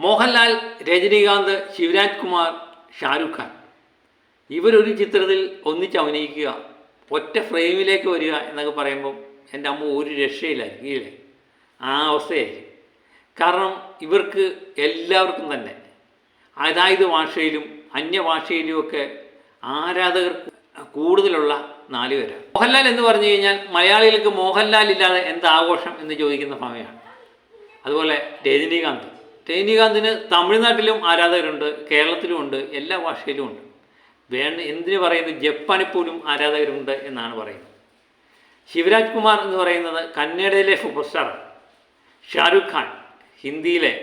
മോഹൻലാൽ, രജനീകാന്ത്, ശിവരാജ് കുമാർ, ഷാരൂഖ് ഖാൻ ഇവരൊരു ചിത്രത്തിൽ ഒന്നിച്ച് അഭിനയിക്കുക, ഒറ്റ ഫ്രെയിമിലേക്ക് വരിക എന്നൊക്കെ പറയുമ്പം എൻ്റെ അമ്മ ഒരു രക്ഷയില്ലായിരിക്കും ഇല്ലേ? ആ അവസ്ഥയായിരിക്കും. കാരണം ഇവർക്ക് എല്ലാവർക്കും തന്നെ അതായത് ഭാഷയിലും അന്യഭാഷയിലുമൊക്കെ ആരാധകർ കൂടുതലുള്ള 4 പേരാണ്. മോഹൻലാൽ എന്ന് പറഞ്ഞു കഴിഞ്ഞാൽ മലയാളികൾക്ക് മോഹൻലാൽ ഇല്ലാതെ എന്താഘോഷം എന്ന് ചോദിക്കുന്ന സമയമാണ്. അതുപോലെ രജനീകാന്തിന് തമിഴ്നാട്ടിലും ആരാധകരുണ്ട്, കേരളത്തിലുമുണ്ട്, എല്ലാ ഭാഷയിലും ഉണ്ട്. എന്തിനു പറയുന്നത്, ജപ്പാനിൽ പോലും ആരാധകരുണ്ട് എന്നാണ് പറയുന്നത്. ശിവരാജ് കുമാർ എന്ന് പറയുന്നത് കന്നഡയിലെ സൂപ്പർ സ്റ്റാറാണ്. ഷാരൂഖ് ഖാൻ ഹിന്ദിയിലെ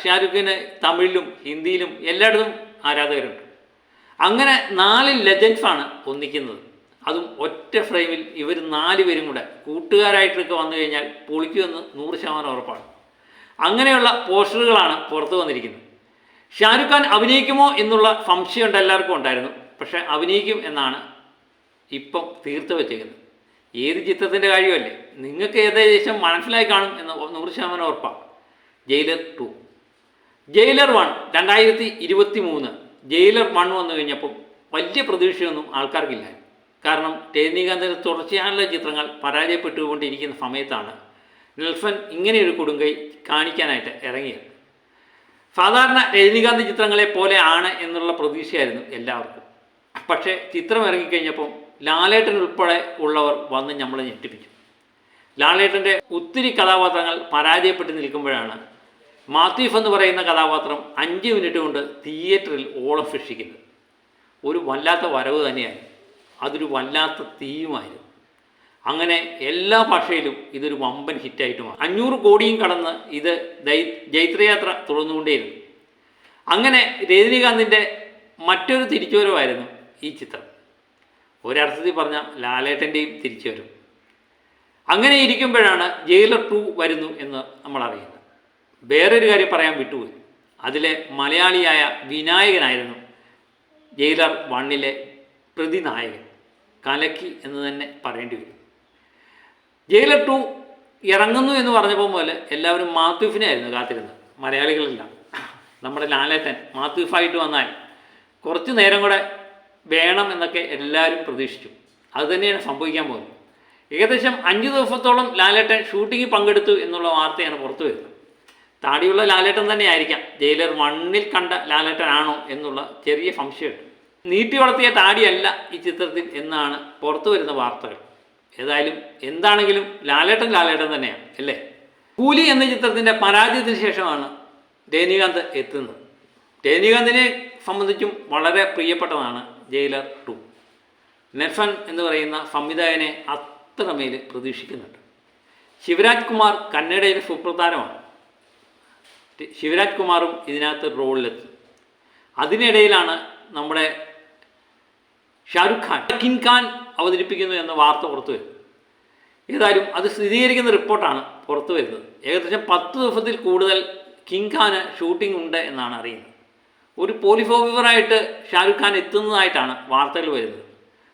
ഷാരൂഖിന് തമിഴിലും ഹിന്ദിയിലും എല്ലായിടത്തും ആരാധകരുണ്ട്. അങ്ങനെ 4 ലെജൻഡ്സാണ് ഒന്നിക്കുന്നത്. അതും ഒറ്റ ഫ്രെയിമിൽ ഇവർ 4 പേരും കൂടെ കൂട്ടുകാരായിട്ടൊക്കെ വന്നു കഴിഞ്ഞാൽ പൊളിക്കുമെന്ന് 100% ഉറപ്പാണ്. അങ്ങനെയുള്ള പോസ്റ്ററുകളാണ് പുറത്തു വന്നിരിക്കുന്നത്. ഷാരൂഖ് ഖാൻ അഭിനയിക്കുമോ എന്നുള്ള സംശയമുണ്ട്, എല്ലാവർക്കും ഉണ്ടായിരുന്നു. പക്ഷേ അഭിനയിക്കും എന്നാണ് ഇപ്പം തീർത്ത് വെച്ചേക്കുന്നത്. ഏത് ചിത്രത്തിൻ്റെ കാര്യമല്ലേ, നിങ്ങൾക്ക് ഏകദേശം മനസ്സിലായി കാണും എന്ന് 100% ഉറപ്പാണ്. ജയിലർ 2, ജയിലർ 1 2023 ജയിലർ 1 വന്നു കഴിഞ്ഞപ്പോൾ വലിയ പ്രതീക്ഷയൊന്നും ആൾക്കാർക്കില്ല. കാരണം രജനീകാന്തിൻ്റെ തുടർച്ചയായുള്ള ചിത്രങ്ങൾ പരാജയപ്പെട്ടുകൊണ്ടിരിക്കുന്ന സമയത്താണ് നെൽസൺ ഇങ്ങനെയൊരു കൊടുങ്കൈ കാണിക്കാനായിട്ട് ഇറങ്ങിയത്. സാധാരണ രജനീകാന്ത് ചിത്രങ്ങളെ പോലെ ആണ് എന്നുള്ള പ്രതീക്ഷയായിരുന്നു എല്ലാവർക്കും. പക്ഷേ ചിത്രം ഇറങ്ങിക്കഴിഞ്ഞപ്പം ലാലേട്ടൻ ഉൾപ്പെടെ ഉള്ളവർ വന്ന് നമ്മളെ ഞെട്ടിപ്പിച്ചു. ലാലേട്ടൻ്റെ ഒത്തിരി കഥാപാത്രങ്ങൾ പരാജയപ്പെട്ട് നിൽക്കുമ്പോഴാണ് മാത്തീഫ് എന്ന് പറയുന്ന കഥാപാത്രം 5 മിനിറ്റ് കൊണ്ട് തിയേറ്ററിൽ ഓളം സൃഷ്ടിക്കുന്നത്. ഒരു വല്ലാത്ത വരവ് തന്നെയായിരുന്നു. അതൊരു വല്ലാത്ത തീയുമായിരുന്നു. അങ്ങനെ എല്ലാ ഭാഷയിലും ഇതൊരു വമ്പൻ ഹിറ്റായിട്ട് മാറി. 500 കോടിയും കടന്ന് ഇത് ജൈത്രയാത്ര തുടർന്നുകൊണ്ടേയിരുന്നു. അങ്ങനെ രജനീകാന്തിൻ്റെ മറ്റൊരു തിരിച്ചുവരവായിരുന്നു ഈ ചിത്രം. ഒരർത്ഥത്തിൽ പറഞ്ഞാൽ ലാലേട്ടൻ്റെയും തിരിച്ചുവരവ്. അങ്ങനെ ഇരിക്കുമ്പോഴാണ് ജയിലർ 2 വരുന്നു എന്ന് നമ്മൾ അറിയുന്നത്. വേറൊരു കാര്യം പറയാൻ വിട്ടുപോയി. അതിലെ മലയാളിയായ വിനായകനായിരുന്നു ജയിലർ 1 പ്രതിനായകൻ. കലക്കി എന്ന് തന്നെ പറയേണ്ടി വരും. ജയിലർ 2 ഇറങ്ങുന്നു എന്ന് പറഞ്ഞപ്പോൾ പോലെ എല്ലാവരും മാത്തൂഫിനായിരുന്നു കാത്തിരുന്നത്. മലയാളികളെല്ലാം നമ്മുടെ ലാലേട്ടൻ മാത്തൂഫായിട്ട് വന്നാൽ കുറച്ച് നേരം കൂടെ വേണം എന്നൊക്കെ എല്ലാവരും പ്രതീക്ഷിച്ചു. അതുതന്നെയാണ് സംഭവിക്കാൻ പോകുന്നത്. ഏകദേശം 5 ദിവസത്തോളം ലാലേട്ടൻ ഷൂട്ടിങ്ങിൽ പങ്കെടുത്തു എന്നുള്ള വാർത്തയാണ് പുറത്തു വരുന്നത്. താടിയുള്ള ലാലേട്ടൻ തന്നെയായിരിക്കാം ജയിലർ 1 കണ്ട ലാലേട്ടനാണോ എന്നുള്ള ചെറിയ സംശയമുണ്ട്. നീട്ടി വളർത്തിയ താടിയല്ല ഈ ചിത്രത്തിൽ എന്നാണ് പുറത്തു വരുന്ന വാർത്തകൾ. ഏതായാലും എന്താണെങ്കിലും ലാലേട്ടൻ തന്നെയാണ് അല്ലേ? കൂലി എന്ന ചിത്രത്തിൻ്റെ പരാജയത്തിന് ശേഷമാണ് രജനീകാന്ത് എത്തുന്നത്. രജനീകാന്തിനെ സംബന്ധിച്ചും വളരെ പ്രിയപ്പെട്ടതാണ് ജയിലർ 2. നെൽസൺ എന്ന് പറയുന്ന സംവിധായകനെ അത്രമേൽ പ്രതീക്ഷിക്കുന്നുണ്ട്. ശിവരാജ് കുമാർ കന്നഡയിലെ സുപ്രധാനമാണ്. ശിവരാജ് കുമാറും ഇതിനകത്ത് റോളിലെത്തി. അതിനിടയിലാണ് നമ്മുടെ ഷാരൂഖ് ഖാൻ കിങ് ഖാൻ അവതരിപ്പിക്കുന്നു എന്ന വാർത്ത പുറത്തു വരും. ഏതായാലും അത് സ്ഥിരീകരിക്കുന്ന റിപ്പോർട്ടാണ് പുറത്തു വരുന്നത്. ഏകദേശം 10 ദിവസത്തിൽ കൂടുതൽ കിങ് ഖാന് ഷൂട്ടിംഗ് ഉണ്ട് എന്നാണ് അറിയുന്നത്. ഒരു പോലീസ് ഓഫീസറായിട്ട് ഷാരൂഖ് ഖാൻ എത്തുന്നതായിട്ടാണ് വാർത്തകൾ വരുന്നത്.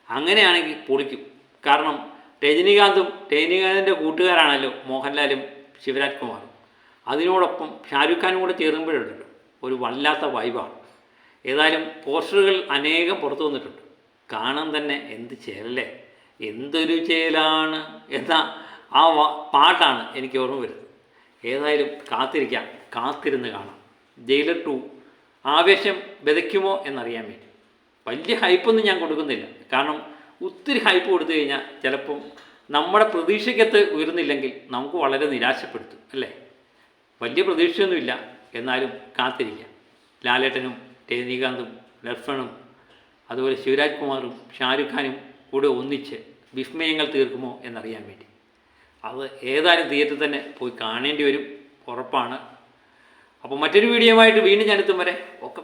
അങ്ങനെയാണെങ്കിൽ പൊളിക്കും. കാരണം രജനീകാന്തിൻ്റെ കൂട്ടുകാരാണല്ലോ മോഹൻലാലും ശിവരാജ് കുമാറും. അതിനോടൊപ്പം ഷാരൂഖ് ഖാനും കൂടെ ചേരുമ്പോഴുണ്ടല്ലോ ഒരു വല്ലാത്ത വൈബാണ്. ഏതായാലും പോസ്റ്ററുകൾ അനേകം പുറത്തു വന്നിട്ടുണ്ട്. കാണാൻ തന്നെ എന്ത് ചേലല്ലേ, എന്തൊരു ചേലാണ് എന്ന ആ പാട്ടാണ് എനിക്ക് ഓർമ്മ വരുന്നത്. ഏതായാലും കാത്തിരുന്ന് കാണാം. ജയിലർ 2 ആവേശം വിതയ്ക്കുമോ എന്നറിയാൻ വേണ്ടി. വലിയ ഹൈപ്പൊന്നും ഞാൻ കൊടുക്കുന്നില്ല. കാരണം ഒത്തിരി ഹൈപ്പ് കൊടുത്തു കഴിഞ്ഞാൽ ചിലപ്പം നമ്മുടെ പ്രതീക്ഷയ്ക്കത്ത് ഉയർന്നില്ലെങ്കിൽ നമുക്ക് വളരെ നിരാശപ്പെടുത്തും അല്ലേ? വലിയ പ്രതീക്ഷയൊന്നുമില്ല, എന്നാലും കാത്തിരിക്കാം. ലാലേട്ടനും രജനീകാന്തും നെൽസണും അതുപോലെ ശിവരാജ് കുമാറും ഷാരൂഖ് ഖാനും കൂടെ ഒന്നിച്ച് വിസ്മയങ്ങൾ തീർക്കുമോ എന്നറിയാൻ വേണ്ടി. അത് ഏതായാലും തിയേറ്ററിൽ തന്നെ പോയി കാണേണ്ടി വരും, ഉറപ്പാണ്. അപ്പോൾ മറ്റൊരു വീഡിയോയുമായിട്ട് വീണ്ടും ഞാനെത്തും വരെ ഒക്കെ.